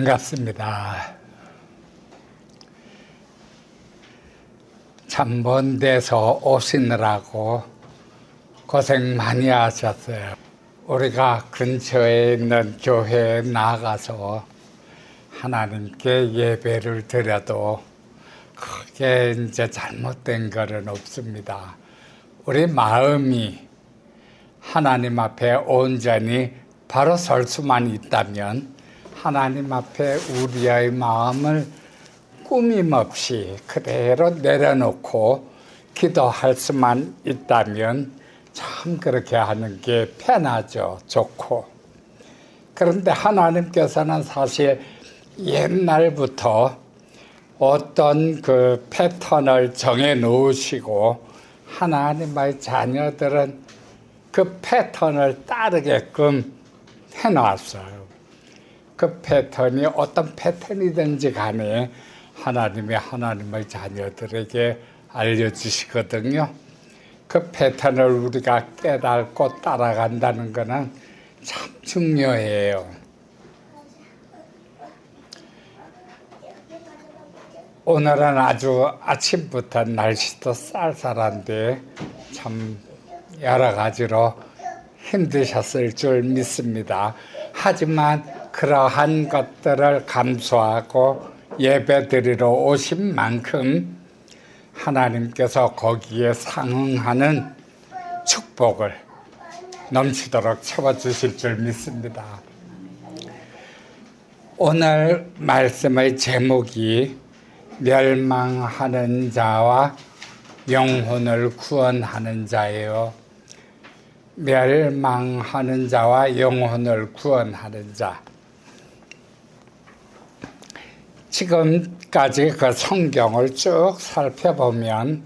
반갑습니다. 참 먼 데서 오시느라고 고생 많이 하셨어요. 우리가 근처에 있는 교회에 나가서 하나님께 예배를 드려도 크게 이제 잘못된 것은 없습니다. 우리 마음이 하나님 앞에 온전히 바로 설 수만 있다면 하나님 앞에 우리의 마음을 꾸밈없이 그대로 내려놓고 기도할 수만 있다면 참 그렇게 하는 게 편하죠. 좋고. 그런데 하나님께서는 사실 옛날부터 어떤 그 패턴을 정해 놓으시고 하나님의 자녀들은 그 패턴을 따르게끔 해놨어요. 그 패턴이 어떤 패턴이든지 간에 하나님의 자녀들에게 알려주시거든요. 그 패턴을 우리가 깨닫고 따라간다는 것은 참 중요해요. 오늘은 아주 아침부터 날씨도 쌀쌀한데 참 여러 가지로 힘드셨을 줄 믿습니다. 하지만 그러한 것들을 감수하고 예배드리러 오신 만큼 하나님께서 거기에 상응하는 축복을 넘치도록 채워주실 줄 믿습니다. 오늘 말씀의 제목이 멸망하는 자와 영혼을 구원하는 자예요. 멸망하는 자와 영혼을 구원하는 자. 지금까지 그 성경을 쭉 살펴보면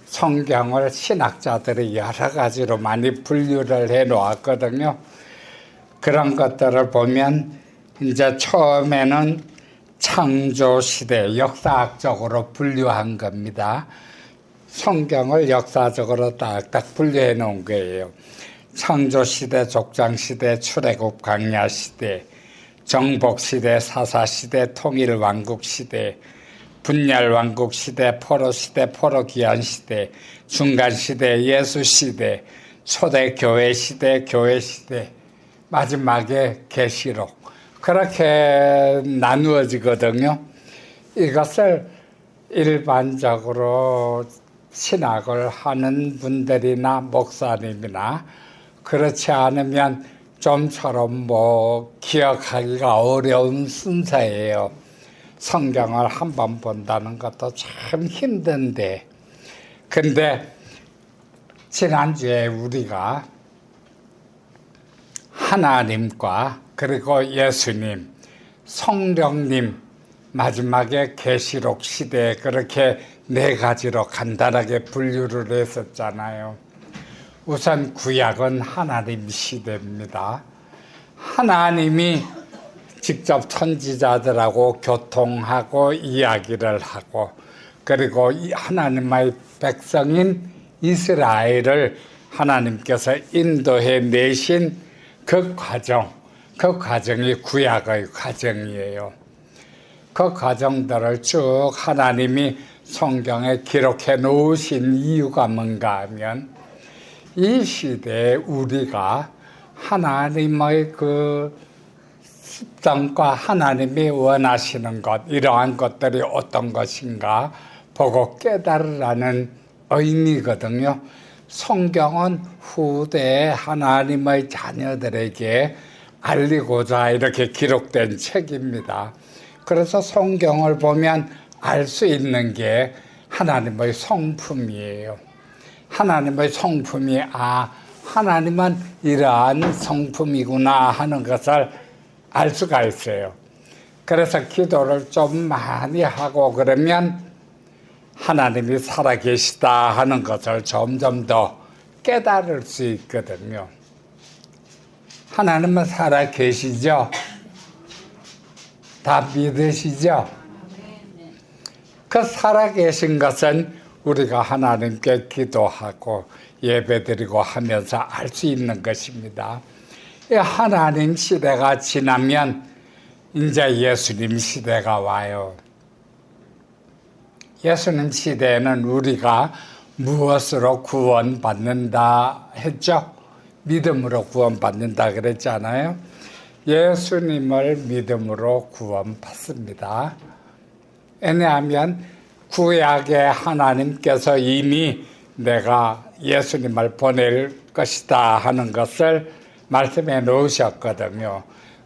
성경을 신학자들이 여러 가지로 많이 분류를 해 놓았거든요. 그런 것들을 보면 이제 처음에는 창조시대 역사학적으로 분류한 겁니다. 성경을 역사적으로 딱딱 분류해 놓은 거예요. 창조시대, 족장시대, 출애굽 광야시대, 정복시대, 사사시대, 통일왕국시대, 분열왕국시대, 포로시대, 포로기한시대, 중간시대, 예수시대, 초대교회시대, 교회시대, 마지막에 계시록. 그렇게 나누어지거든요. 이것을 일반적으로 신학을 하는 분들이나 목사님이나 그렇지 않으면 좀처럼 기억하기가 어려운 순서예요. 성경을 한번 본다는 것도 참 힘든데. 근데 지난주에 우리가 하나님과 그리고 예수님, 성령님, 마지막에 계시록 시대에 그렇게 네 가지로 간단하게 분류를 했었잖아요. 우선 구약은 하나님 시대입니다. 하나님이 직접 선지자들하고 교통하고 이야기를 하고 그리고 하나님의 백성인 이스라엘을 하나님께서 인도해 내신 그 과정이 구약의 과정이에요. 그 과정들을 쭉 하나님이 성경에 기록해 놓으신 이유가 뭔가 하면 이 시대에 우리가 하나님의 그 습성과 하나님이 원하시는 것, 이러한 것들이 어떤 것인가 보고 깨달으라는 의미거든요. 성경은 후대에 하나님의 자녀들에게 알리고자 이렇게 기록된 책입니다. 그래서 성경을 보면 알 수 있는 게 하나님의 성품이에요. 하나님의 성품이 하나님은 이러한 성품이구나 하는 것을 알 수가 있어요. 그래서 기도를 좀 많이 하고 그러면 하나님이 살아계시다 하는 것을 점점 더 깨달을 수 있거든요. 하나님은 살아계시죠? 다 믿으시죠? 그 살아계신 것은 우리가 하나님께 기도하고 예배드리고 하면서 알 수 있는 것입니다. 하나님 시대가 지나면 이제 예수님 시대가 와요. 예수님 시대에는 우리가 무엇으로 구원받는다 했죠? 믿음으로 구원받는다 그랬잖아요. 예수님을 믿음으로 구원받습니다. 왜냐하면 구약에 하나님께서 이미 내가 예수님을 보낼 것이다 하는 것을 말씀해 놓으셨거든요.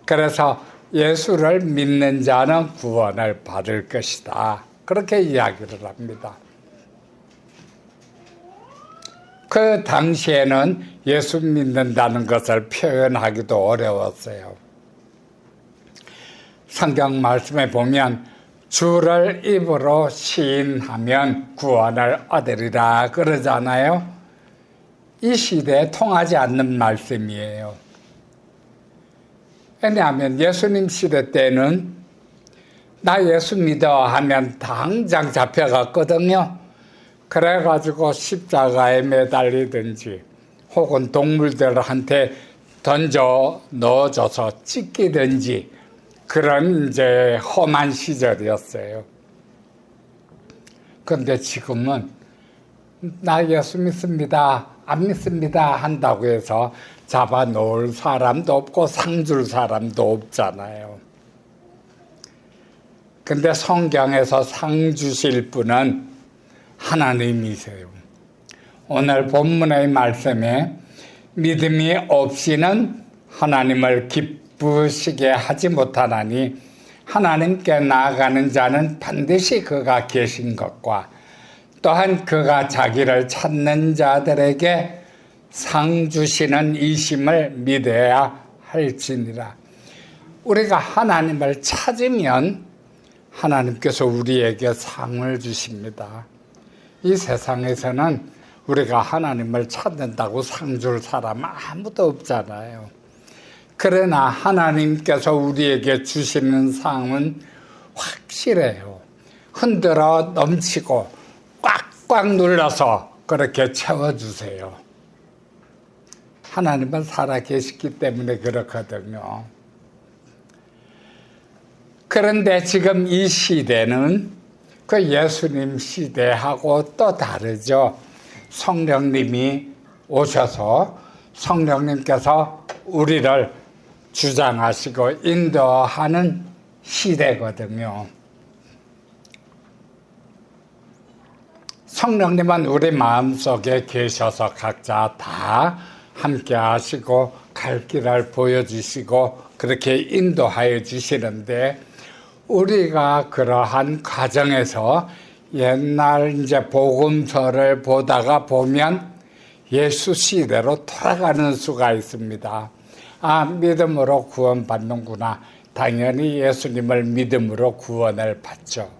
그래서 예수를 믿는 자는 구원을 받을 것이다. 그렇게 이야기를 합니다. 그 당시에는 예수 믿는다는 것을 표현하기도 어려웠어요. 성경 말씀에 보면 주를 입으로 시인하면 구원을 얻으리라 그러잖아요. 이 시대에 통하지 않는 말씀이에요. 왜냐하면 예수님 시대 때는 나 예수 믿어 하면 당장 잡혀갔거든요. 그래가지고 십자가에 매달리든지 혹은 동물들한테 던져 넣어줘서 찢기든지 그런 이제 험한 시절이었어요. 그런데 지금은 나 예수 믿습니다, 안 믿습니다 한다고 해서 잡아 놓을 사람도 없고 상 줄 사람도 없잖아요. 근데 성경에서 상 주실 분은 하나님이세요. 오늘 본문의 말씀에 믿음이 없이는 하나님을 기쁘시게 하지 못하나니 하나님께 나아가는 자는 반드시 그가 계신 것과 또한 그가 자기를 찾는 자들에게 상 주시는 이심을 믿어야 할지니라. 우리가 하나님을 찾으면 하나님께서 우리에게 상을 주십니다. 이 세상에서는 우리가 하나님을 찾는다고 상 줄 사람 아무도 없잖아요. 그러나 하나님께서 우리에게 주시는 상은 확실해요. 흔들어 넘치고 꽉꽉 눌러서 그렇게 채워주세요. 하나님은 살아계시기 때문에 그렇거든요. 그런데 지금 이 시대는 그 예수님 시대하고 또 다르죠. 성령님이 오셔서 성령님께서 우리를 주장하시고 인도하는 시대거든요. 성령님은 우리 마음속에 계셔서 각자 다 함께 하시고 갈 길을 보여주시고 그렇게 인도하여 주시는데 우리가 그러한 과정에서 옛날 이제 복음서를 보다가 보면 예수 시대로 돌아가는 수가 있습니다. 아, 믿음으로 구원받는구나. 당연히 예수님을 믿음으로 구원을 받죠.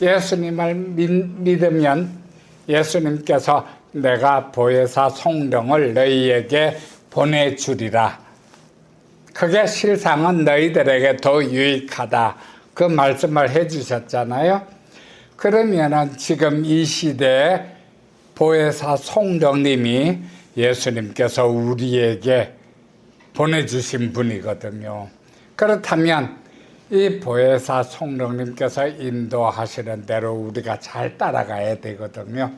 예수님을 믿으면 예수님께서 내가 보혜사 성령을 너희에게 보내주리라. 그게 실상은 너희들에게 더 유익하다. 그 말씀을 해주셨잖아요. 그러면은 지금 이 시대에 보혜사 성령님이 예수님께서 우리에게 보내주신 분이거든요. 그렇다면 이 보혜사 성령님께서 인도하시는 대로 우리가 잘 따라가야 되거든요.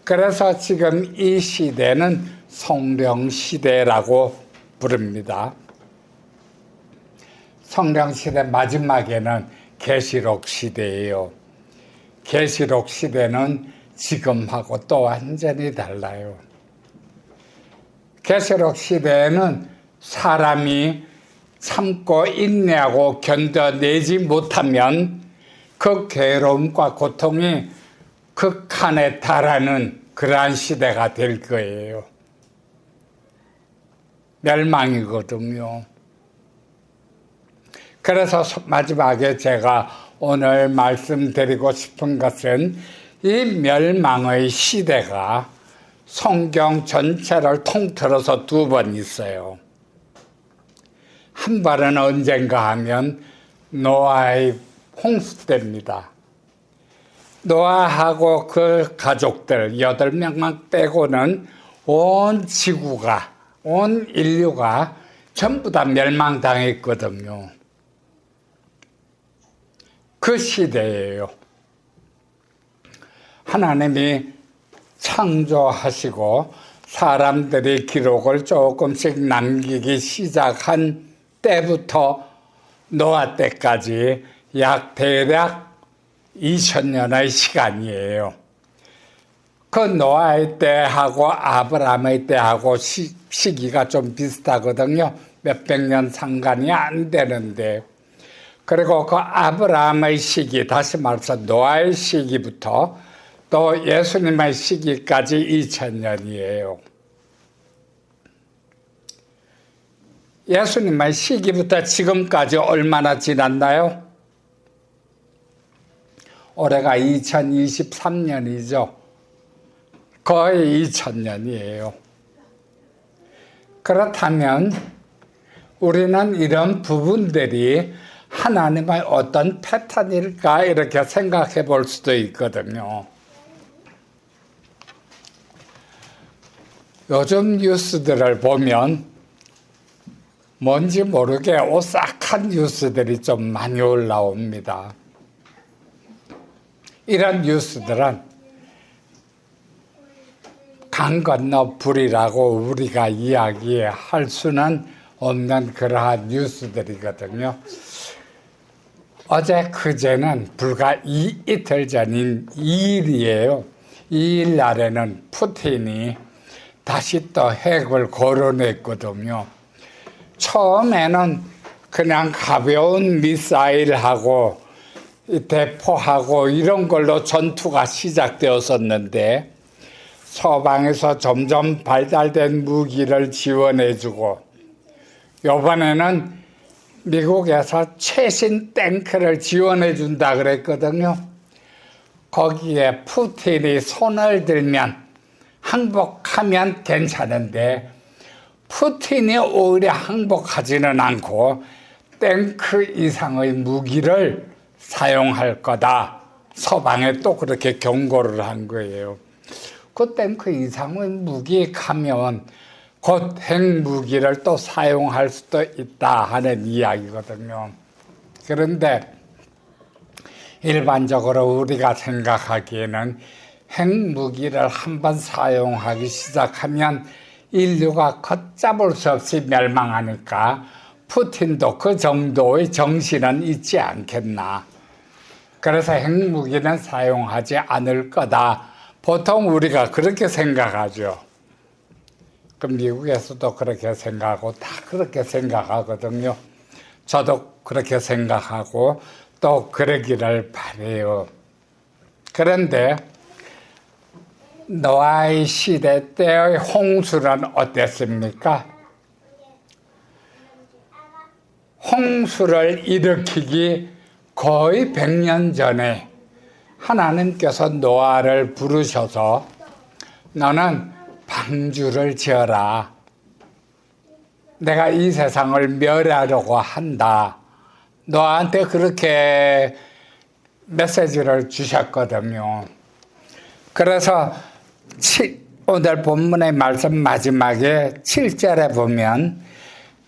그래서 지금 이 시대는 성령 시대라고 부릅니다. 성령 시대 마지막에는 계시록 시대예요. 계시록 시대는 지금하고 또 완전히 달라요. 계시록 시대에는 사람이 참고 인내하고 견뎌내지 못하면 그 괴로움과 고통이 극한에 달하는 그러한 시대가 될 거예요. 멸망이거든요. 그래서 마지막에 제가 오늘 말씀드리고 싶은 것은 이 멸망의 시대가 성경 전체를 통틀어서 두 번 있어요. 한 번은 언젠가 하면 노아의 홍수 때입니다. 노아하고 그 가족들 8명만 빼고는 온 지구가, 온 인류가 전부 다 멸망당했거든요. 그 시대예요. 하나님이 창조하시고 사람들이 기록을 조금씩 남기기 시작한 때부터 노아 때까지 약 대략 2000년의 시간이에요. 그 노아의 때하고 아브라함의 때하고 시기가 좀 비슷하거든요. 몇백 년 상관이 안 되는데, 그리고 그 아브라함의 시기, 다시 말해서 노아의 시기부터 또 예수님의 시기까지 2000년이에요. 예수님의 시기부터 지금까지 얼마나 지났나요? 올해가 2023년이죠. 거의 2000년이에요. 그렇다면 우리는 이런 부분들이 하나님의 어떤 패턴일까 이렇게 생각해 볼 수도 있거든요. 요즘 뉴스들을 보면 뭔지 모르게 오싹한 뉴스들이 좀 많이 올라옵니다. 이런 뉴스들은 강 건너 불이라고 우리가 이야기할 수는 없는 그러한 뉴스들이거든요. 어제 그제는 불과 이틀 전인 2일이에요. 2일 날에는 푸틴이 다시 또 핵을 거론했거든요. 처음에는 그냥 가벼운 미사일하고 대포하고 이런 걸로 전투가 시작되었었는데 서방에서 점점 발달된 무기를 지원해주고 이번에는 미국에서 최신 탱크를 지원해준다 그랬거든요. 거기에 푸틴이 손을 들면 항복하면 괜찮은데 푸틴이 오히려 항복하지는 않고 탱크 이상의 무기를 사용할 거다. 서방에 또 그렇게 경고를 한 거예요. 그 탱크 이상의 무기 가면 곧 핵무기를 또 사용할 수도 있다 하는 이야기거든요. 그런데 일반적으로 우리가 생각하기에는 핵무기를 한번 사용하기 시작하면 인류가 걷잡을 수 없이 멸망하니까 푸틴도 그 정도의 정신은 있지 않겠나. 그래서 핵무기는 사용하지 않을 거다. 보통 우리가 그렇게 생각하죠. 그 미국에서도 그렇게 생각하고 다 그렇게 생각하거든요. 저도 그렇게 생각하고 또 그러기를 바라요. 그런데 노아의 시대 때의 홍수는 어땠습니까? 홍수를 일으키기 거의 100년 전에 하나님께서 노아를 부르셔서 너는 방주를 지어라. 내가 이 세상을 멸하려고 한다. 노아한테 그렇게 메시지를 주셨거든요. 그래서 오늘 본문의 말씀 마지막에 7절에 보면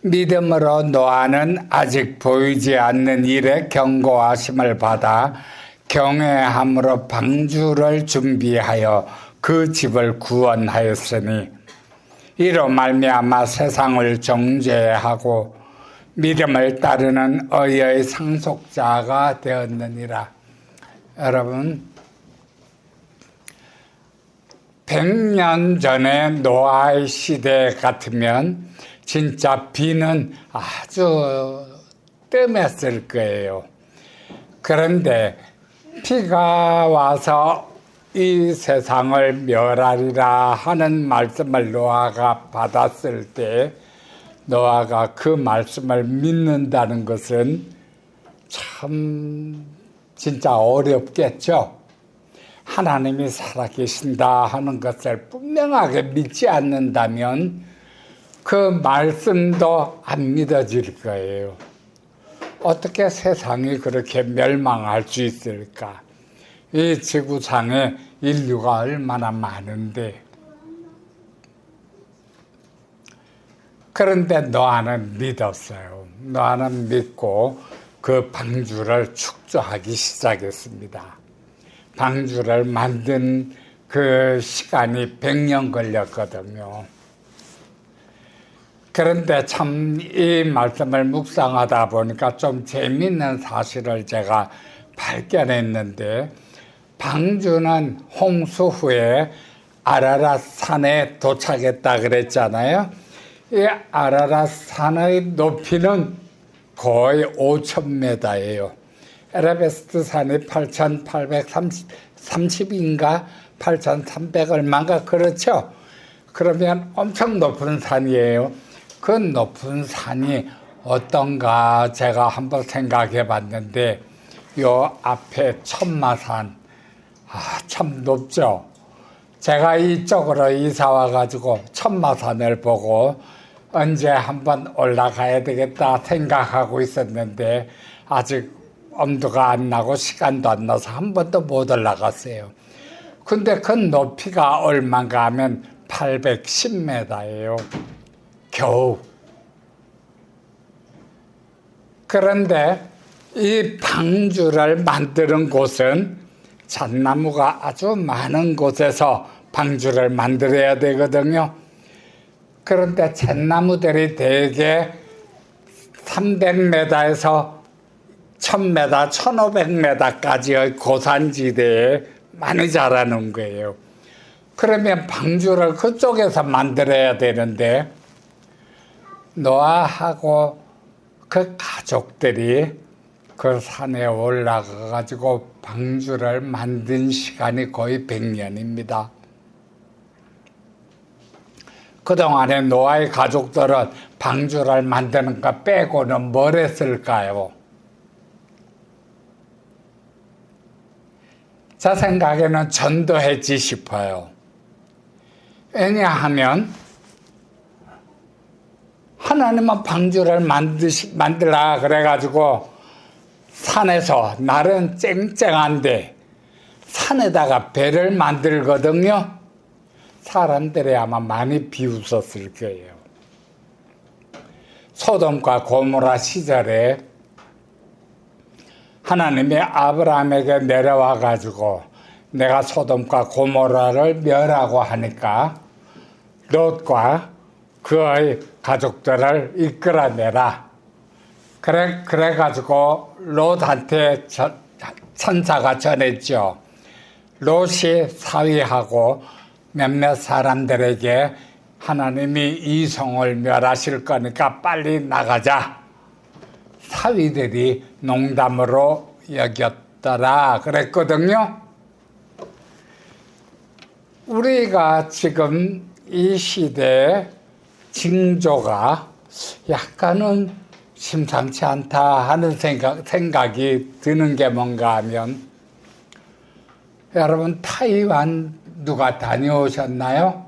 믿음으로 노아는 아직 보이지 않는 일에 경고하심을 받아 경외함으로 방주를 준비하여 그 집을 구원하였으니 이로 말미암아 세상을 정죄하고 믿음을 따르는 의의 상속자가 되었느니라. 여러분 100년 전에 노아의 시대 같으면 진짜 비는 아주 뜸했을 거예요. 그런데 비가 와서 이 세상을 멸하리라 하는 말씀을 노아가 받았을 때 노아가 그 말씀을 믿는다는 것은 참 진짜 어렵겠죠. 하나님이 살아계신다 하는 것을 분명하게 믿지 않는다면 그 말씀도 안 믿어질 거예요. 어떻게 세상이 그렇게 멸망할 수 있을까? 이 지구상에 인류가 얼마나 많은데. 그런데 노아는 믿었어요. 노아는 믿고 그 방주를 축조하기 시작했습니다. 방주를 만든 그 시간이 100년 걸렸거든요. 그런데 참 이 말씀을 묵상하다 보니까 좀 재미있는 사실을 제가 발견했는데, 방주는 홍수 후에 아라랏 산에 도착했다 그랬잖아요. 이 아라랏 산의 높이는 거의 5,000m예요. 에베레스트 산이 8,830인가 8,300 얼마인가 그렇죠. 그러면 엄청 높은 산이에요. 그 높은 산이 어떤가 제가 한번 생각해 봤는데, 요 앞에 천마산, 참 높죠. 제가 이쪽으로 이사 와가지고 천마산을 보고 언제 한번 올라가야 되겠다 생각하고 있었는데, 아직 엄두가 안 나고 시간도 안 나서 한 번도 못 올라갔어요. 근데 그 높이가 얼마인가 하면 810m예요. 겨우. 그런데 이 방주를 만드는 곳은 잣나무가 아주 많은 곳에서 방주를 만들어야 되거든요. 그런데 잣나무들이 대개 300m에서 1000m, 1500m까지의 고산지대에 많이 자라는 거예요. 그러면 방주를 그쪽에서 만들어야 되는데, 노아하고 그 가족들이 그 산에 올라가가지고 방주를 만든 시간이 거의 100년입니다. 그동안에 노아의 가족들은 방주를 만드는 거 빼고는 뭘 했을까요? 제 생각에는 전도했지 싶어요. 왜냐하면 하나님은 방주를 만들라 그래가지고 산에서, 날은 쨍쨍한데 산에다가 배를 만들거든요. 사람들이 아마 많이 비웃었을 거예요. 소돔과 고모라 시절에 하나님이 아브라함에게 내려와가지고 내가 소돔과 고모라를 멸하고 하니까 롯과 그의 가족들을 이끌어내라. 그래가지고 롯한테 천사가 전했죠. 롯이 사위하고 몇몇 사람들에게 하나님이 이 성을 멸하실 거니까 빨리 나가자. 사위들이 농담으로 여겼더라 그랬거든요. 우리가 지금 이 시대의 징조가 약간은 심상치 않다 하는 생각이 드는 게 뭔가 하면, 여러분 타이완 누가 다녀오셨나요?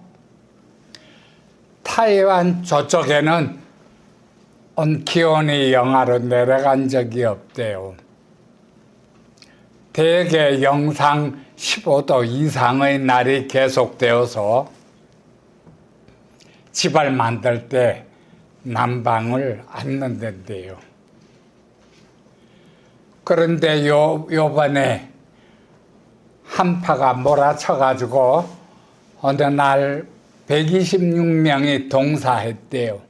타이완 저쪽에는 기온이 영하로 내려간 적이 없대요. 대개 영상 15도 이상의 날이 계속되어서 집을 만들 때 난방을 안 넣는데요. 그런데 요번에 한파가 몰아쳐가지고 어느 날 126명이 동사했대요.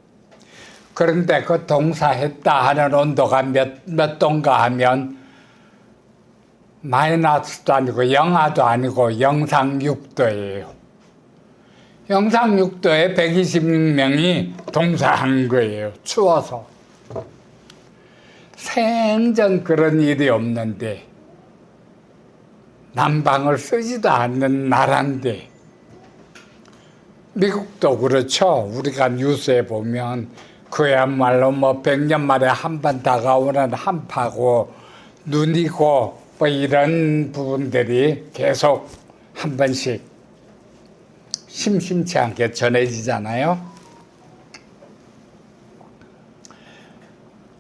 그런데 그 동사했다 하는 온도가 몇 도인가 하면 마이너스도 아니고 영하도 아니고 영상 6도예요. 영상 6도에 126명이 동사한 거예요. 추워서. 생전 그런 일이 없는데, 난방을 쓰지도 않는 나라인데, 미국도 그렇죠. 우리가 뉴스에 보면 그야말로 100년 만에 한 번 다가오는 한파고 눈이고 뭐 이런 부분들이 계속 한 번씩 심심치 않게 전해지잖아요.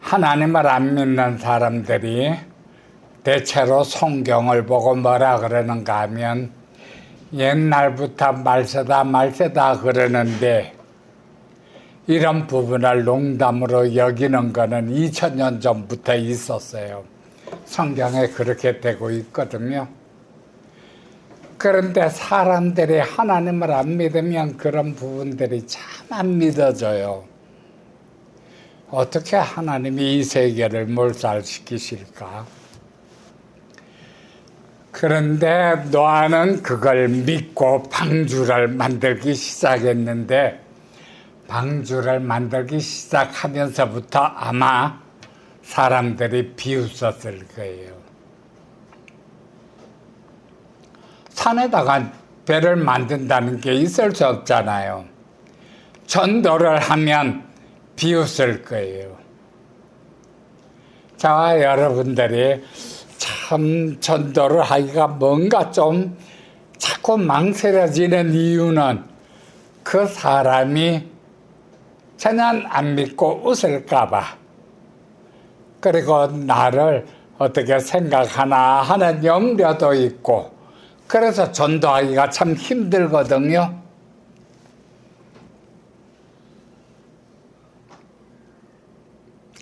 하나님을 안 믿는 사람들이 대체로 성경을 보고 뭐라 그러는가 하면, 옛날부터 말세다 그러는데 이런 부분을 농담으로 여기는 거는 2000년 전부터 있었어요. 성경에 그렇게 되고 있거든요. 그런데 사람들이 하나님을 안 믿으면 그런 부분들이 참 안 믿어져요. 어떻게 하나님이 이 세계를 몰살시키실까? 그런데 노아는 그걸 믿고 방주를 만들기 시작했는데 방주를 만들기 시작하면서부터 아마 사람들이 비웃었을 거예요. 산에다가 배를 만든다는 게 있을 수 없잖아요. 전도를 하면 비웃을 거예요. 저와 여러분들이 참 전도를 하기가 뭔가 좀 자꾸 망설여지는 이유는 그 사람이 전혀 안 믿고 웃을까봐, 그리고 나를 어떻게 생각하나 하는 염려도 있고, 그래서 전도하기가 참 힘들거든요.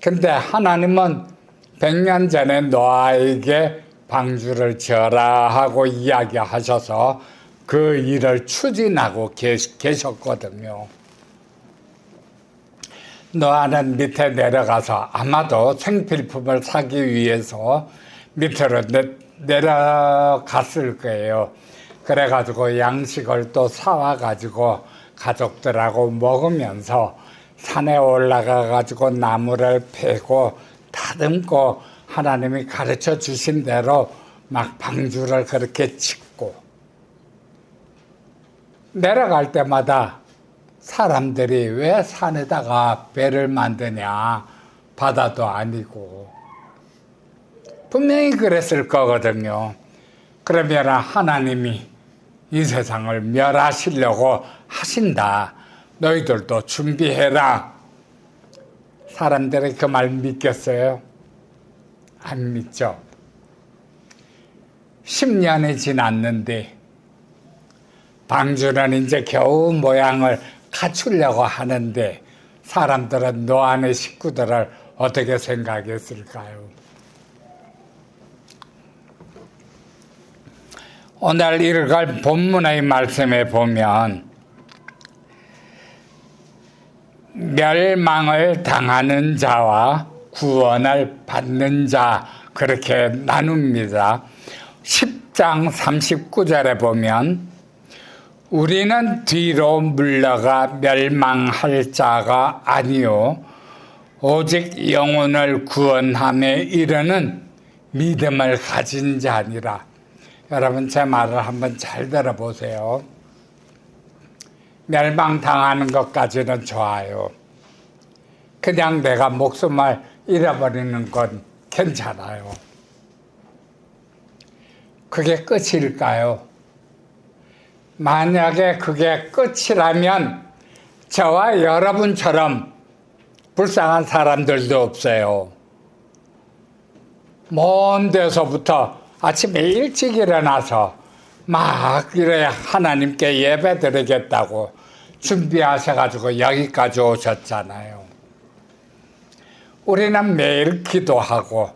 근데 하나님은 100년 전에 노아에게 방주를 지어라 하고 이야기하셔서 그 일을 추진하고 계셨거든요. 노아는 밑에 내려가서 아마도 생필품을 사기 위해서 밑으로 내려갔을 거예요. 그래가지고 양식을 또 사와가지고 가족들하고 먹으면서 산에 올라가가지고 나무를 패고 다듬고 하나님이 가르쳐 주신 대로 막 방주를 그렇게 짓고, 내려갈 때마다 사람들이 왜 산에다가 배를 만드냐, 바다도 아니고, 분명히 그랬을 거거든요. 그러면 하나님이 이 세상을 멸하시려고 하신다, 너희들도 준비해라. 사람들이 그 말 믿겠어요? 안 믿죠. 10년이 지났는데 방주는 이제 겨우 모양을 갖추려고 하는데 사람들은 노아의 식구들을 어떻게 생각했을까요? 오늘 읽을 본문의 말씀에 보면 멸망을 당하는 자와 구원을 받는 자, 그렇게 나눕니다. 10장 39절에 보면 우리는 뒤로 물러가 멸망할 자가 아니요 오직 영혼을 구원함에 이르는 믿음을 가진 자니라. 여러분, 제 말을 한번 잘 들어보세요. 멸망당하는 것까지는 좋아요. 그냥 내가 목숨을 잃어버리는 건 괜찮아요. 그게 끝일까요? 만약에 그게 끝이라면 저와 여러분처럼 불쌍한 사람들도 없어요. 먼 데서부터 아침에 일찍 일어나서 막 이래 하나님께 예배 드리겠다고 준비하셔가지고 여기까지 오셨잖아요. 우리는 매일 기도하고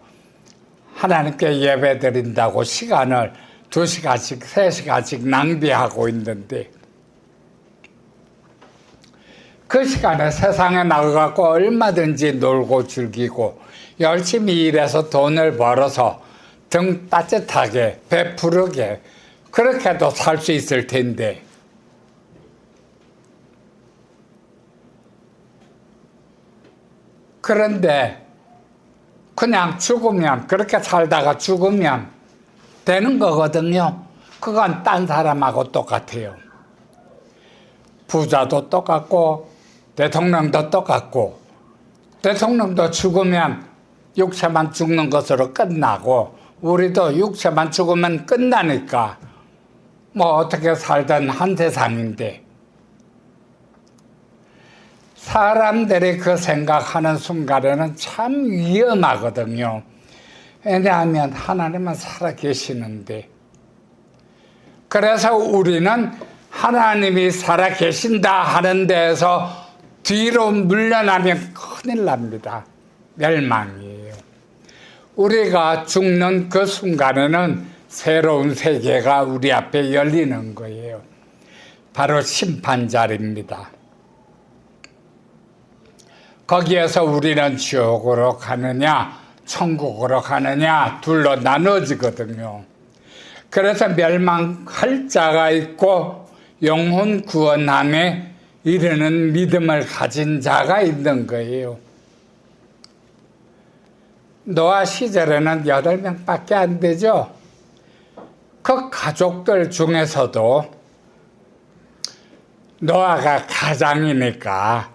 하나님께 예배 드린다고 시간을 2시간씩 3시간씩 낭비하고 있는데, 그 시간에 세상에 나가고 얼마든지 놀고 즐기고 열심히 일해서 돈을 벌어서 등 따뜻하게 배부르게 그렇게도 살 수 있을 텐데, 그런데 그냥 죽으면, 그렇게 살다가 죽으면 되는 거거든요. 그건 딴 사람하고 똑같아요. 부자도 똑같고 대통령도 똑같고, 대통령도 죽으면 육체만 죽는 것으로 끝나고 우리도 육체만 죽으면 끝나니까 뭐 어떻게 살든 한 세상인데, 사람들이 그 생각하는 순간에는 참 위험하거든요. 왜냐하면 하나님은 살아계시는데, 그래서 우리는 하나님이 살아계신다 하는 데에서 뒤로 물러나면 큰일 납니다. 멸망이에요. 우리가 죽는 그 순간에는 새로운 세계가 우리 앞에 열리는 거예요. 바로 심판자리입니다. 거기에서 우리는 지옥으로 가느냐 천국으로 가느냐 둘로 나눠지거든요. 그래서 멸망할 자가 있고 영혼 구원함에 이르는 믿음을 가진 자가 있는 거예요. 노아 시절에는 8명밖에 안 되죠. 그 가족들 중에서도 노아가 가장이니까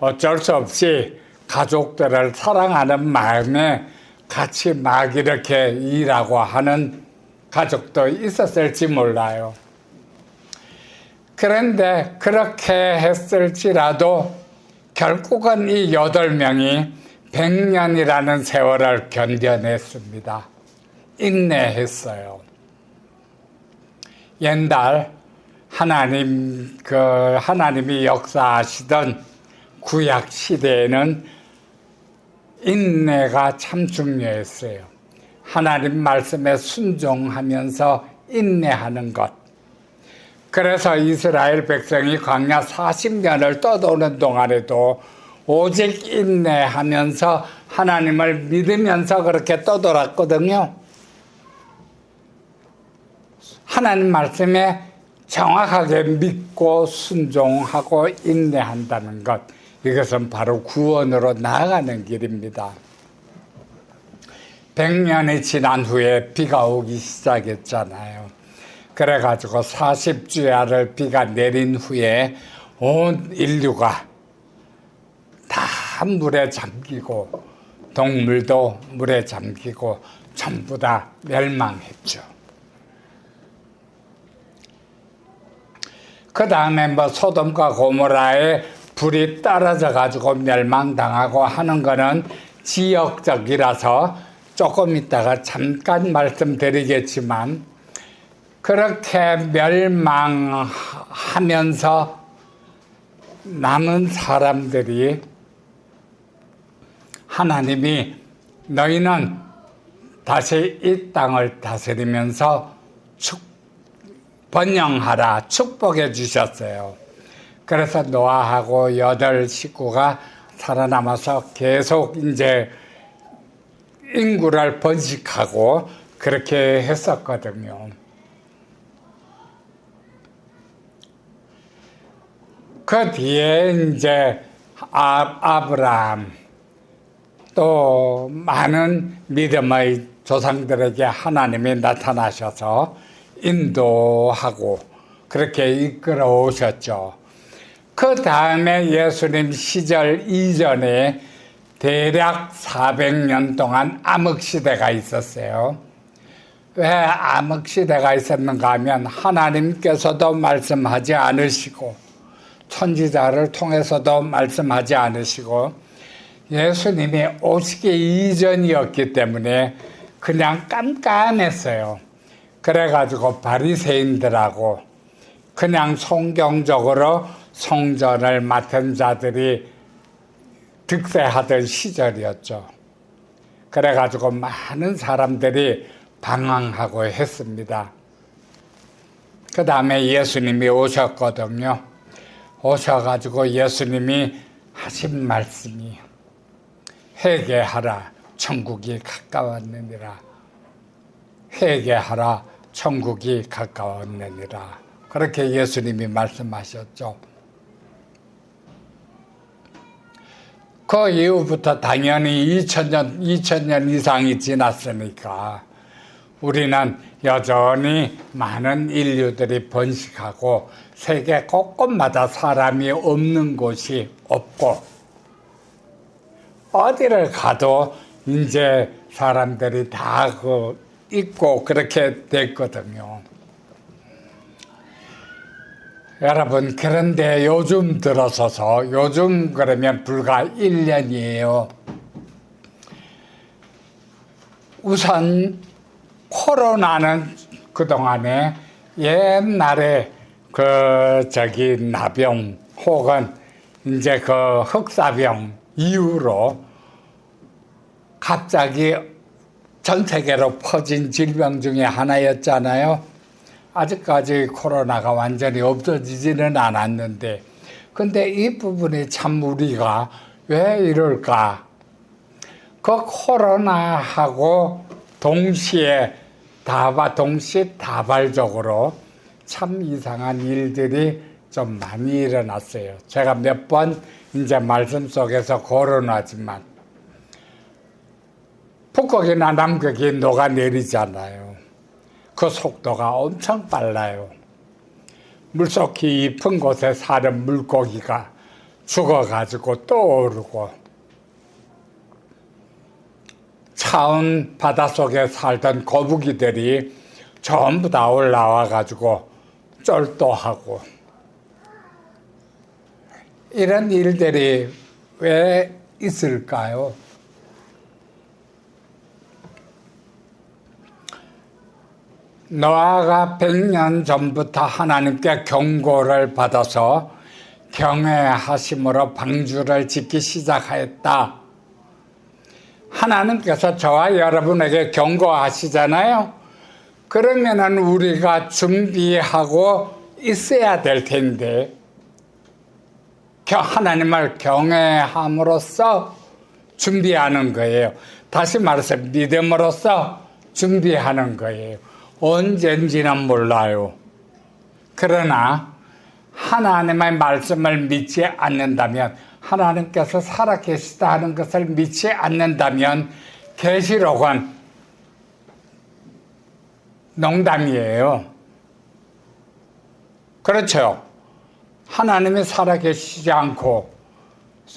어쩔 수 없이 가족들을 사랑하는 마음에 같이 막 이렇게 일하고 하는 가족도 있었을지 몰라요. 그런데 그렇게 했을지라도 결국은 이 8명이 100년이라는 세월을 견뎌냈습니다. 인내했어요. 옛날 하나님이 역사하시던 구약 시대에는 인내가 참 중요했어요. 하나님 말씀에 순종하면서 인내하는 것. 그래서 이스라엘 백성이 광야 40년을 떠도는 동안에도 오직 인내하면서 하나님을 믿으면서 그렇게 떠돌았거든요. 하나님 말씀에 정확하게 믿고 순종하고 인내한다는 것, 이것은 바로 구원으로 나아가는 길입니다. 100년이 지난 후에 비가 오기 시작했잖아요. 그래가지고 40주야를 비가 내린 후에 온 인류가 다 물에 잠기고 동물도 물에 잠기고 전부 다 멸망했죠. 그 다음에 소돔과 고모라에 불이 떨어져 가지고 멸망당하고 하는 거는 지역적이라서 조금 있다가 잠깐 말씀드리겠지만, 그렇게 멸망하면서 남은 사람들이 하나님이 너희는 다시 이 땅을 다스리면서 번영하라 축복해 주셨어요. 그래서 노아하고 8 식구가 살아남아서 계속 이제 인구를 번식하고 그렇게 했었거든요. 그 뒤에 이제 아브라함 또 많은 믿음의 조상들에게 하나님이 나타나셔서 인도하고 그렇게 이끌어 오셨죠. 그 다음에 예수님 시절 이전에 대략 400년 동안 암흑시대가 있었어요. 왜 암흑시대가 있었는가 하면 하나님께서도 말씀하지 않으시고 선지자를 통해서도 말씀하지 않으시고 예수님이 오시기 이전이었기 때문에 그냥 깜깜했어요. 그래가지고 바리새인들하고 그냥 성경적으로 성전을 맡은 자들이 득세하던 시절이었죠. 그래가지고 많은 사람들이 방황하고 했습니다. 그 다음에 예수님이 오셨거든요. 오셔가지고 예수님이 하신 말씀이 회개하라 천국이 가까웠느니라. 회개하라 천국이 가까웠느니라. 그렇게 예수님이 말씀하셨죠. 그 이후부터 당연히 2000년 이상이 지났으니까 우리는 여전히 많은 인류들이 번식하고 세계 곳곳마다 사람이 없는 곳이 없고 어디를 가도 이제 사람들이 다 있고 그렇게 됐거든요. 여러분, 그런데 요즘 들어서서, 요즘 그러면 불과 1년이에요. 우선 코로나는 그동안에 옛날에 나병 혹은 이제 그 흑사병 이후로 갑자기 전 세계로 퍼진 질병 중에 하나였잖아요. 아직까지 코로나가 완전히 없어지지는 않았는데, 근데 이 부분이 참 우리가 왜 이럴까? 그 코로나하고 동시다발적으로 참 이상한 일들이 좀 많이 일어났어요. 제가 몇 번 이제 말씀 속에서 거론하지만, 북극이나 남극이 녹아내리잖아요. 그 속도가 엄청 빨라요. 물속 깊은 곳에 사는 물고기가 죽어가지고 떠오르고, 차운 바닷속에 살던 거북이들이 전부 다 올라와가지고 쫄도하고, 이런 일들이 왜 있을까요? 노아가 100년 전부터 하나님께 경고를 받아서 경외하심으로 방주를 짓기 시작했다. 하나님께서 저와 여러분에게 경고하시잖아요. 그러면은 우리가 준비하고 있어야 될 텐데, 하나님을 경외함으로써 준비하는 거예요. 다시 말해서 믿음으로써 준비하는 거예요. 언젠지는 몰라요. 그러나 하나님의 말씀을 믿지 않는다면, 하나님께서 살아계시다 하는 것을 믿지 않는다면 계시록은 농담이에요. 그렇죠? 하나님이 살아계시지 않고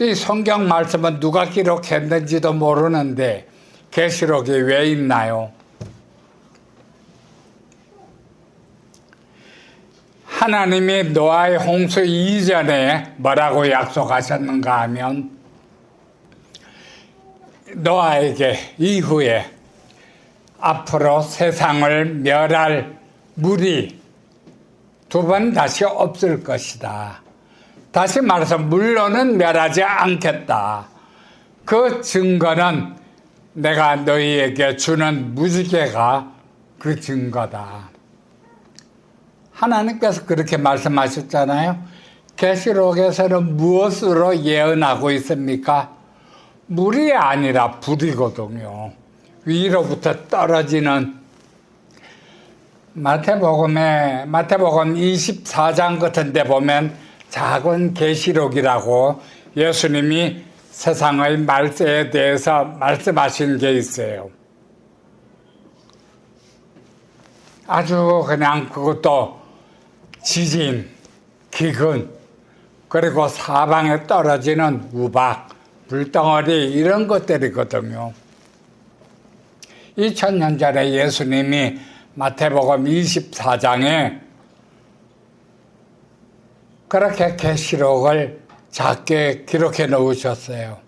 이 성경 말씀은 누가 기록했는지도 모르는데 계시록이 왜 있나요? 하나님이 노아의 홍수 이전에 뭐라고 약속하셨는가 하면, 노아에게 이후에 앞으로 세상을 멸할 물이 두 번 다시 없을 것이다. 다시 말해서 물로는 멸하지 않겠다. 그 증거는 내가 너희에게 주는 무지개가 그 증거다. 하나님께서 그렇게 말씀하셨잖아요. 계시록에서는 무엇으로 예언하고 있습니까? 물이 아니라 불이거든요. 위로부터 떨어지는, 마태복음 24장 같은 데 보면 작은 계시록이라고 예수님이 세상의 말세에 대해서 말씀하신 게 있어요. 아주 그냥 그것도 지진, 기근, 그리고 사방에 떨어지는 우박, 불덩어리, 이런 것들이거든요. 2000년 전에 예수님이 마태복음 24장에 그렇게 계시록을 작게 기록해 놓으셨어요.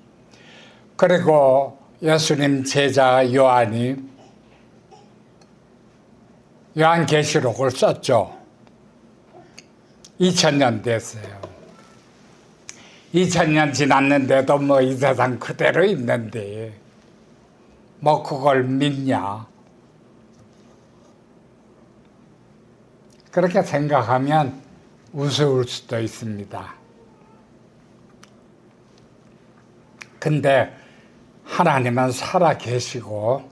그리고 예수님 제자 요한이 요한계시록을 썼죠. 2000년 됐어요. 2000년 지났는데도 뭐 이 세상 그대로 있는데 뭐 그걸 믿냐? 그렇게 생각하면 우스울 수도 있습니다. 근데 하나님은 살아계시고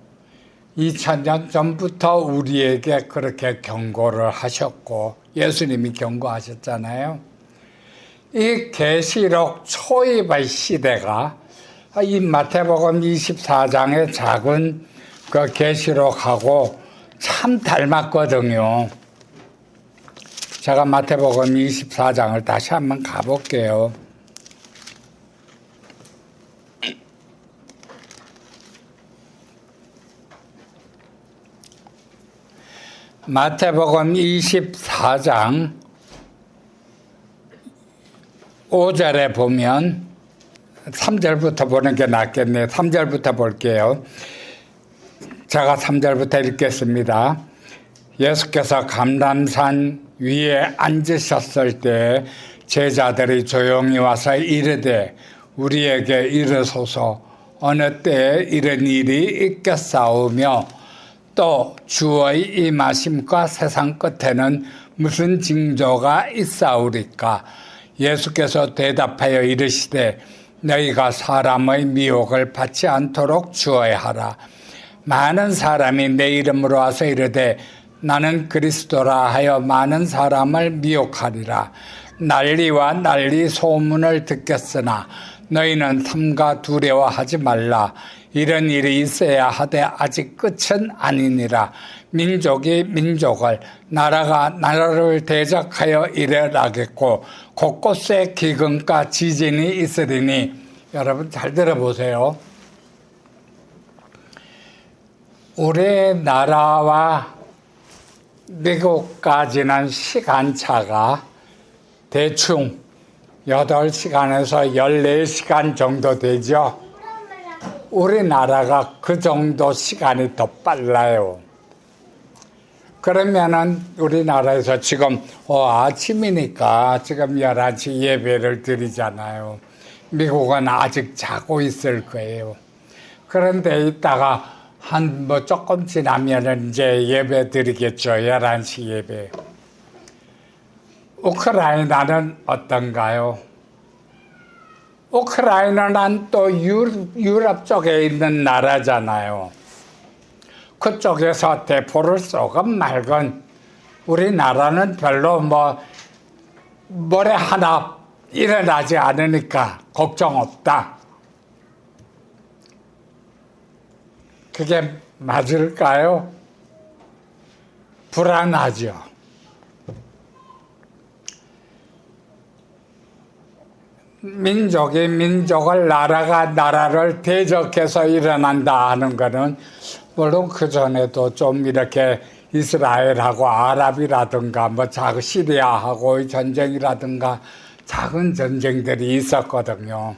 2000년 전부터 우리에게 그렇게 경고를 하셨고 예수님이 경고하셨잖아요. 이 계시록 초입의 시대가 이 마태복음 24장의 작은 그 계시록하고 참 닮았거든요. 제가 마태복음 24장을 다시 한번 가볼게요. 마태복음 24장 5절에 보면 3절부터 보는 게 낫겠네요. 3절부터 볼게요. 제가 3절부터 읽겠습니다. 예수께서 감람산 위에 앉으셨을 때 제자들이 조용히 와서 이르되 우리에게 이르소서 어느 때에 이런 일이 있겠사오며 또 주의 임하심과 세상 끝에는 무슨 징조가 있사오리까. 예수께서 대답하여 이르시되 너희가 사람의 미혹을 받지 않도록 주의하라. 많은 사람이 내 이름으로 와서 이르되 나는 그리스도라 하여 많은 사람을 미혹하리라. 난리와 난리 소문을 듣겠으나 너희는 삼가 두려워하지 말라. 이런 일이 있어야 하되 아직 끝은 아니니라. 민족이 민족을, 나라가 나라를 대적하여 일어나겠고 곳곳에 기근과 지진이 있으리니. 여러분 잘 들어보세요. 우리나라와 미국까지는 시간차가 대충 8시간에서 14시간 정도 되죠. 우리나라가 그 정도 시간이 더 빨라요. 그러면은 우리나라에서 지금 아침이니까 지금 11시 예배를 드리잖아요. 미국은 아직 자고 있을 거예요. 그런데 이따가 한 조금 지나면은 이제 예배 드리겠죠. 11시 예배. 우크라이나는 어떤가요? 우크라이나는 또 유럽 쪽에 있는 나라잖아요. 그쪽에서 대포를 쏘건 말건 우리나라는 별로 모래 하나 일어나지 않으니까 걱정 없다. 그게 맞을까요? 불안하죠. 민족이 민족을, 나라가 나라를 대적해서 일어난다 하는 것은 물론 그 전에도 좀 이렇게 이스라엘하고 아랍이라든가 작은 시리아하고의 전쟁이라든가 작은 전쟁들이 있었거든요.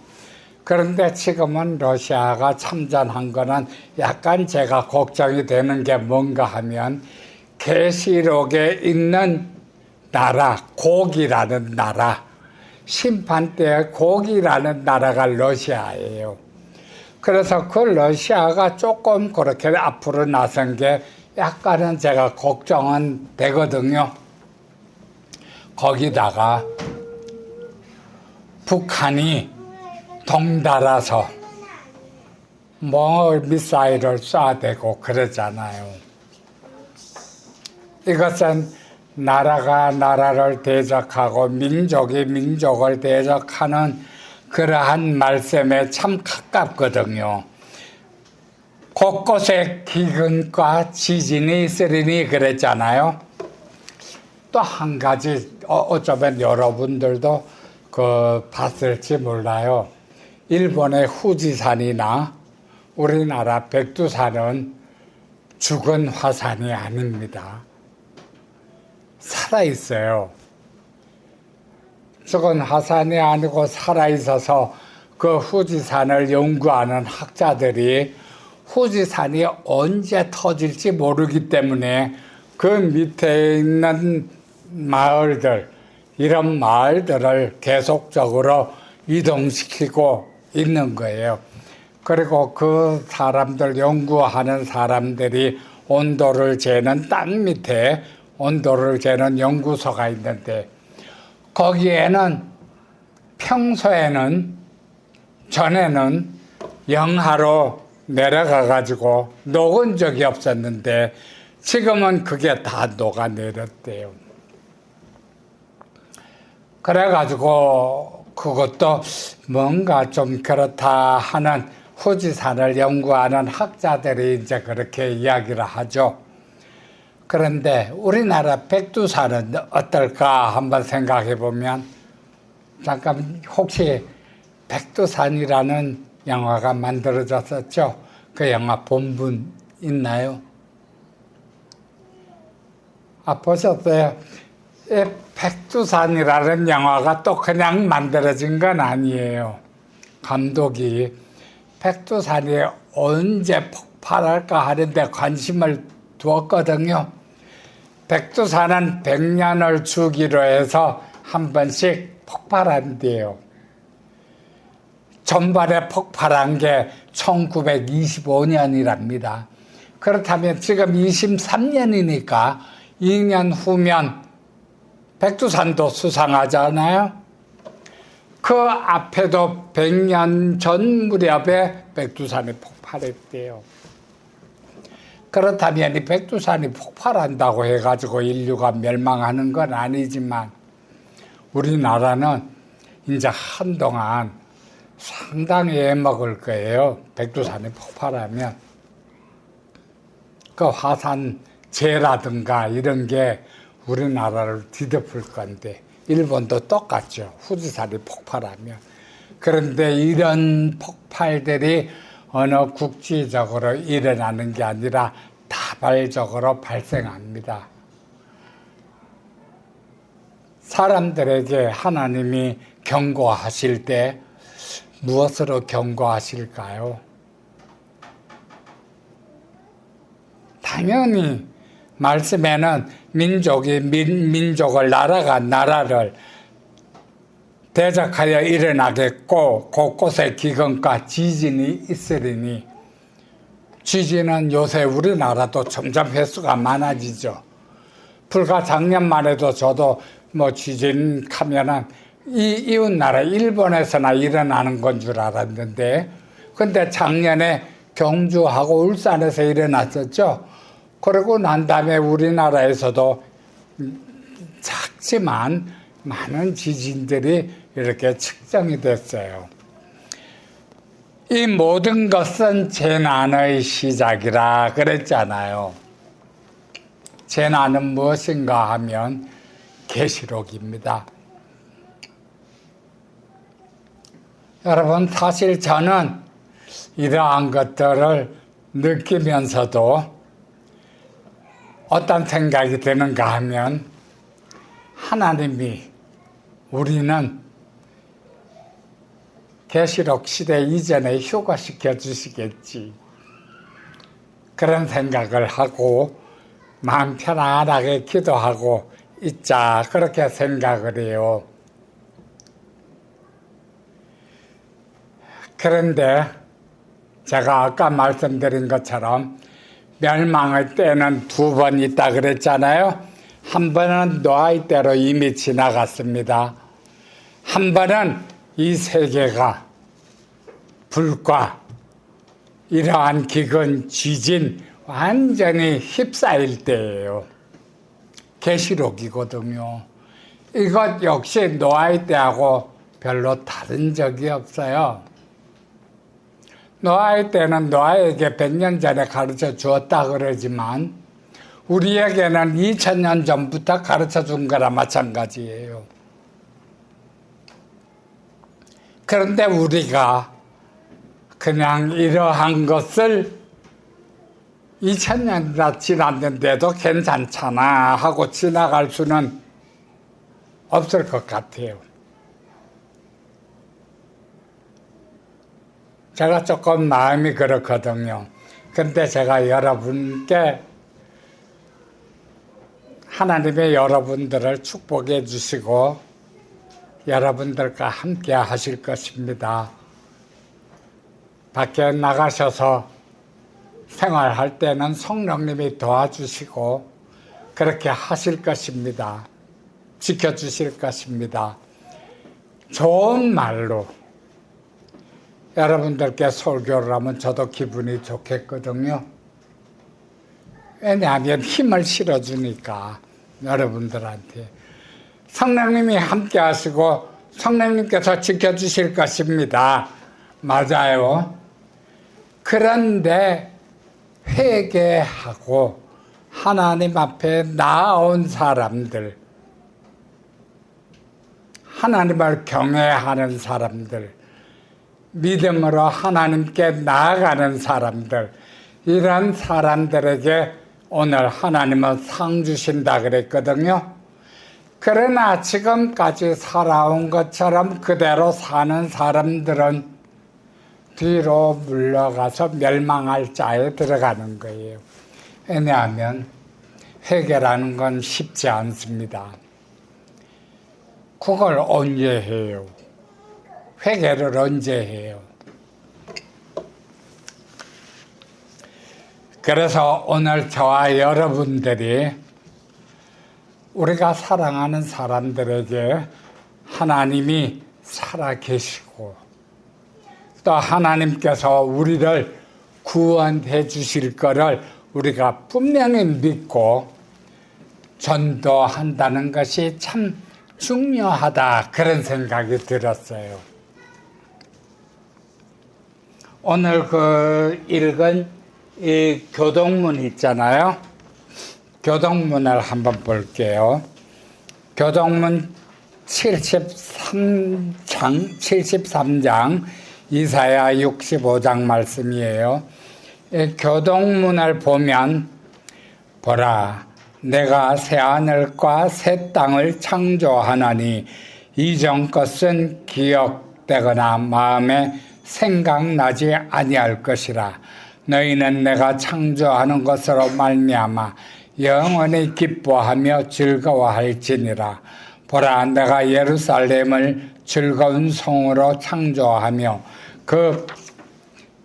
그런데 지금은 러시아가 참전한 거는 약간 제가 걱정이 되는 게 뭔가 하면 계시록에 있는 나라, 곡이라는 나라, 심판대의 곡이라는 나라가 러시아예요. 그래서 그 러시아가 조금 그렇게 앞으로 나선 게 약간은 제가 걱정은 되거든요. 거기다가 북한이 덩달아서 미사일을 쏴대고 그러잖아요. 이것은 나라가 나라를 대적하고 민족이 민족을 대적하는 그러한 말씀에 참 가깝거든요. 곳곳에 기근과 지진이 있으리니 그랬잖아요. 또 한 가지 어쩌면 여러분들도 봤을지 몰라요. 일본의 후지산이나 우리나라 백두산은 죽은 화산이 아닙니다. 살아있어요. 죽은 화산이 아니고 살아있어서 그 후지산을 연구하는 학자들이 후지산이 언제 터질지 모르기 때문에 그 밑에 있는 마을들, 이런 마을들을 계속적으로 이동시키고 있는 거예요. 그리고 그 사람들, 연구하는 사람들이 온도를 재는 땅 밑에 온도를 재는 연구소가 있는데 거기에는 평소에는 전에는 영하로 내려가가지고 녹은 적이 없었는데 지금은 그게 다 녹아내렸대요. 그래가지고 그것도 뭔가 좀 그렇다 하는 후지산을 연구하는 학자들이 이제 그렇게 이야기를 하죠. 그런데 우리나라 백두산은 어떨까 한번 생각해 보면, 잠깐 혹시 백두산이라는 영화가 만들어졌었죠? 그 영화 본 분 있나요? 보셨어요? 이 백두산이라는 영화가 또 그냥 만들어진 건 아니에요. 감독이 백두산이 언제 폭발할까 하는데 관심을 두었거든요. 백두산은 100년을 주기로 해서 한 번씩 폭발한대요. 전반에 폭발한 게 1925년이랍니다. 그렇다면 지금 23년이니까 2년 후면 백두산도 수상하잖아요. 그 앞에도 100년 전 무렵에 백두산이 폭발했대요. 그렇다면 이 백두산이 폭발한다고 해가지고 인류가 멸망하는 건 아니지만 우리나라는 이제 한동안 상당히 애먹을 거예요. 백두산이 폭발하면. 그 화산재라든가 이런 게 우리나라를 뒤덮을 건데 일본도 똑같죠. 후지산이 폭발하면. 그런데 이런 폭발들이 어느 국지적으로 일어나는 게 아니라 다발적으로 발생합니다. 사람들에게 하나님이 경고하실 때 무엇으로 경고하실까요? 당연히 말씀에는 민족을 나라가 나라를 대적하여 일어나겠고 곳곳에 기근과 지진이 있으리니 지진은 요새 우리나라도 점점 횟수가 많아지죠. 불과 작년만 해도 저도 지진 하면은 이웃 나라 일본에서나 일어나는 건 줄 알았는데 근데 작년에 경주하고 울산에서 일어났었죠. 그러고 난 다음에 우리나라에서도 작지만 많은 지진들이 이렇게 측정이 됐어요. 이 모든 것은 재난의 시작이라 그랬잖아요. 재난은 무엇인가 하면 계시록입니다. 여러분, 사실 저는 이러한 것들을 느끼면서도 어떤 생각이 드는가 하면 하나님이 우리는 계시록 시대 이전에 휴가시켜 주시겠지. 그런 생각을 하고 마음 편안하게 기도하고 있자 그렇게 생각을 해요. 그런데 제가 아까 말씀드린 것처럼 멸망의 때는 두 번 있다 그랬잖아요. 한 번은 노아의 때로 이미 지나갔습니다. 한 번은 이 세계가 불과 이러한 기근, 지진 완전히 휩싸일 때예요. 계시록이거든요. 이것 역시 노아의 때하고 별로 다른 적이 없어요. 노아의 때는 노아에게 100년 전에 가르쳐 주었다 그러지만 우리에게는 2000년 전부터 가르쳐 준 거나 마찬가지예요. 그런데 우리가 그냥 이러한 것을 2000년이나 지났는데도 괜찮잖아 하고 지나갈 수는 없을 것 같아요. 제가 조금 마음이 그렇거든요. 근데 제가 여러분께 하나님의 여러분들을 축복해 주시고 여러분들과 함께 하실 것입니다. 밖에 나가셔서 생활할 때는 성령님이 도와주시고 그렇게 하실 것입니다. 지켜주실 것입니다. 좋은 말로 여러분들께 설교를 하면 저도 기분이 좋겠거든요. 왜냐하면 힘을 실어주니까 여러분들한테 성령님이 함께 하시고 성령님께서 지켜주실 것입니다. 맞아요. 그런데 회개하고 하나님 앞에 나아온 사람들, 하나님을 경외하는 사람들, 믿음으로 하나님께 나아가는 사람들, 이런 사람들에게 오늘 하나님은 상 주신다 그랬거든요. 그러나 지금까지 살아온 것처럼 그대로 사는 사람들은 뒤로 물러가서 멸망할 자에 들어가는 거예요. 왜냐하면 회개라는 건 쉽지 않습니다. 그걸 언제 해요? 회개를 언제 해요? 그래서 오늘 저와 여러분들이 우리가 사랑하는 사람들에게 하나님이 살아계시고 또 하나님께서 우리를 구원해 주실 것을 우리가 분명히 믿고 전도한다는 것이 참 중요하다, 그런 생각이 들었어요. 오늘 읽은 이 교동문 있잖아요. 교동문을 한번 볼게요. 교동문 73장 이사야 65장 말씀이에요. 이 교동문을 보면 보라, 내가 새하늘과 새 땅을 창조하나니 이전 것은 기억되거나 마음에 생각나지 아니할 것이라. 너희는 내가 창조하는 것으로 말미암아 영원히 기뻐하며 즐거워할지니라. 보라, 내가 예루살렘을 즐거운 성으로 창조하며 그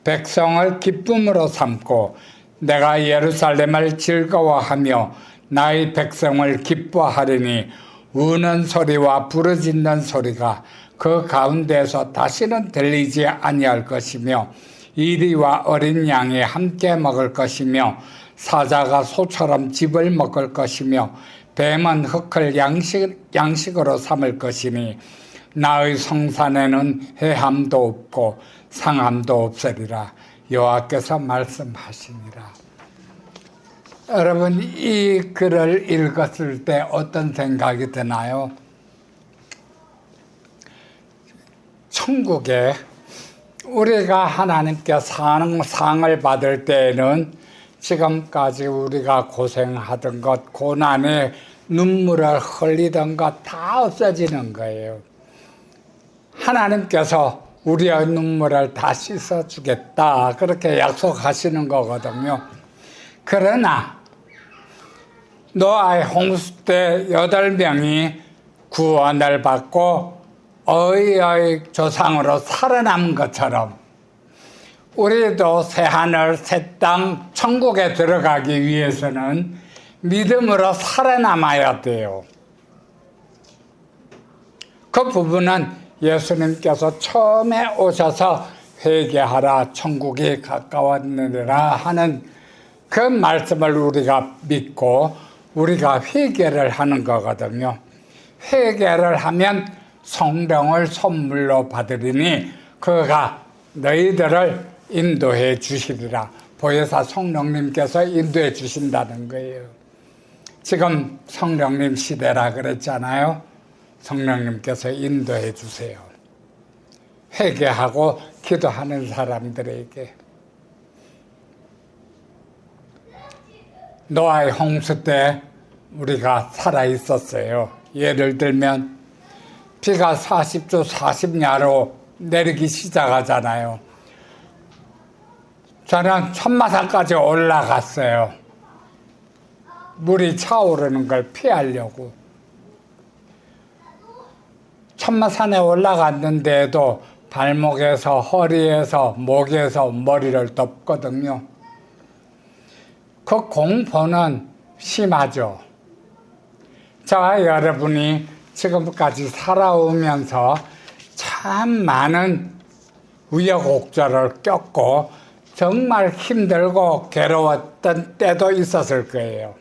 백성을 기쁨으로 삼고 내가 예루살렘을 즐거워하며 나의 백성을 기뻐하리니 우는 소리와 부르짖는 소리가 그 가운데서 다시는 들리지 아니할 것이며 이리와 어린 양이 함께 먹을 것이며 사자가 소처럼 즙을 먹을 것이며 뱀은 흙을 양식으로 삼을 것이니 나의 성산에는 해함도 없고 상함도 없으리라. 여호와께서 말씀하시니라. 여러분, 이 글을 읽었을 때 어떤 생각이 드나요? 천국에 우리가 하나님께 상을 받을 때에는 지금까지 우리가 고생하던 것, 고난에 눈물을 흘리던 것 다 없어지는 거예요. 하나님께서 우리의 눈물을 다 씻어주겠다, 그렇게 약속하시는 거거든요. 그러나 노아의 홍수 때 8명이 구원을 받고 어이의 조상으로 살아남은 것처럼 우리도 새하늘 새 땅 천국에 들어가기 위해서는 믿음으로 살아남아야 돼요. 그 부분은 예수님께서 처음에 오셔서 회개하라, 천국이 가까웠느니라 하는 그 말씀을 우리가 믿고 우리가 회개를 하는 거거든요. 회개를 하면 성령을 선물로 받으리니 그가 너희들을 인도해 주시리라. 보혜사 성령님께서 인도해 주신다는 거예요. 지금 성령님 시대라 그랬잖아요. 성령님께서 인도해 주세요. 회개하고 기도하는 사람들에게. 노아의 홍수 때 우리가 살아 있었어요. 예를 들면 비가 40주 40야로 내리기 시작하잖아요. 저는 천마산까지 올라갔어요. 물이 차오르는 걸 피하려고. 천마산에 올라갔는데도 발목에서 허리에서 목에서 머리를 덮거든요. 그 공포는 심하죠. 저와 여러분이 지금까지 살아오면서 참 많은 우여곡절을 겪고 정말 힘들고 괴로웠던 때도 있었을 거예요.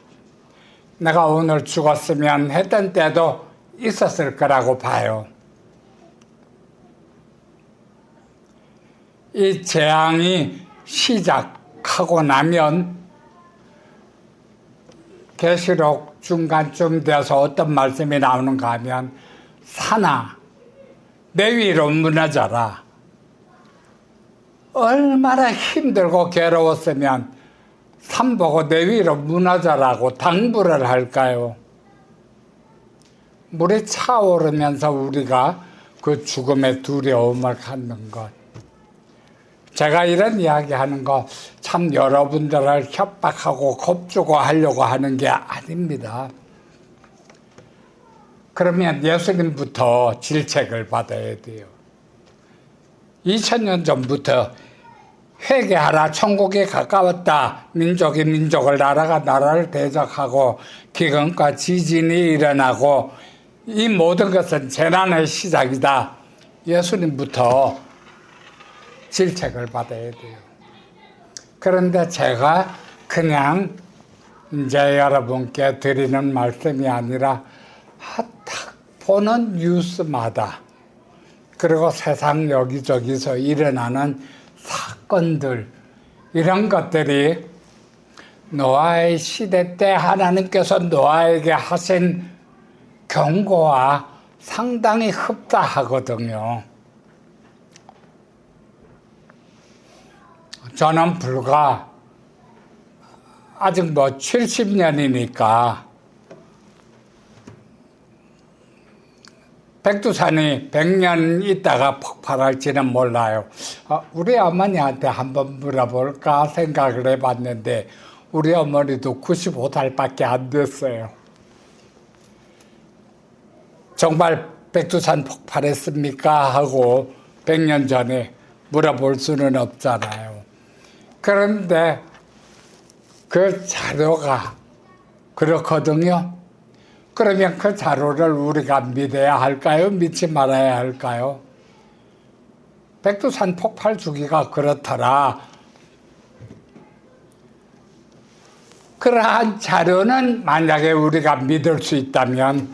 내가 오늘 죽었으면 했던 때도 있었을 거라고 봐요. 이 재앙이 시작하고 나면 계시록 중간쯤 돼서 어떤 말씀이 나오는가 하면 산아 내 위로 무너져라. 얼마나 힘들고 괴로웠으면 산 보고 내 위로 무너져라고 당부를 할까요? 물이 차오르면서 우리가 그 죽음의 두려움을 갖는 것. 제가 이런 이야기하는 거 참 여러분들을 협박하고 겁주고 하려고 하는 게 아닙니다. 그러면 예수님부터 질책을 받아야 돼요. 2000년 전부터 회개하라, 천국이 가까웠다, 민족이 민족을, 나라가 나라를 대적하고 기근과 지진이 일어나고 이 모든 것은 재난의 시작이다. 예수님부터 질책을 받아야 돼요. 그런데 제가 그냥 이제 여러분께 드리는 말씀이 아니라 딱 보는 뉴스마다 그리고 세상 여기저기서 일어나는 사건들, 이런 것들이 노아의 시대 때 하나님께서 노아에게 하신 경고와 상당히 흡사하거든요. 저는 불과 아직 70년이니까 백두산이 100년 있다가 폭발할지는 몰라요. 우리 어머니한테 한번 물어볼까 생각을 해봤는데 우리 어머니도 95살밖에 안 됐어요. 정말 백두산 폭발했습니까? 하고 100년 전에 물어볼 수는 없잖아요. 그런데 그 자료가 그렇거든요. 그러면 그 자료를 우리가 믿어야 할까요? 믿지 말아야 할까요? 백두산 폭발 주기가 그렇더라. 그러한 자료는 만약에 우리가 믿을 수 있다면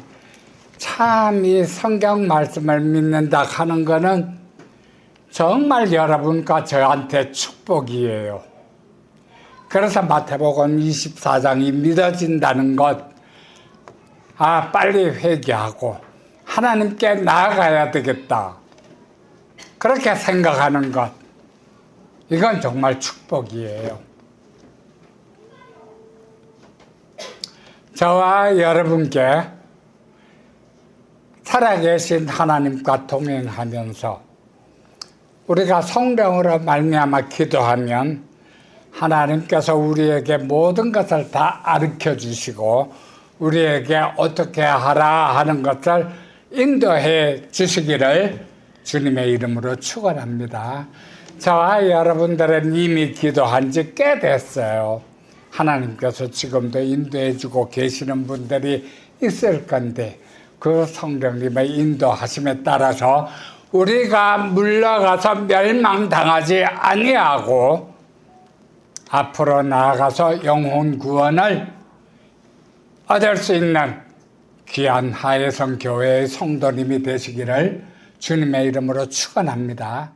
참 이 성경 말씀을 믿는다 하는 것은 정말 여러분과 저한테 축복이에요. 그래서 마태복음 24장이 믿어진다는 것, 빨리 회개하고 하나님께 나아가야 되겠다, 그렇게 생각하는 것, 이건 정말 축복이에요. 저와 여러분께 살아계신 하나님과 동행하면서 우리가 성령으로 말미암아 기도하면 하나님께서 우리에게 모든 것을 다 가르쳐 주시고 우리에게 어떻게 하라 하는 것을 인도해 주시기를 주님의 이름으로 축원합니다. 저와 여러분들은 이미 기도한 지 꽤 됐어요. 하나님께서 지금도 인도해 주고 계시는 분들이 있을 건데 그 성령님의 인도하심에 따라서 우리가 물러가서 멸망당하지 아니하고 앞으로 나아가서 영혼 구원을 얻을 수 있는 귀한 하예성 교회의 성도님이 되시기를 주님의 이름으로 축원합니다.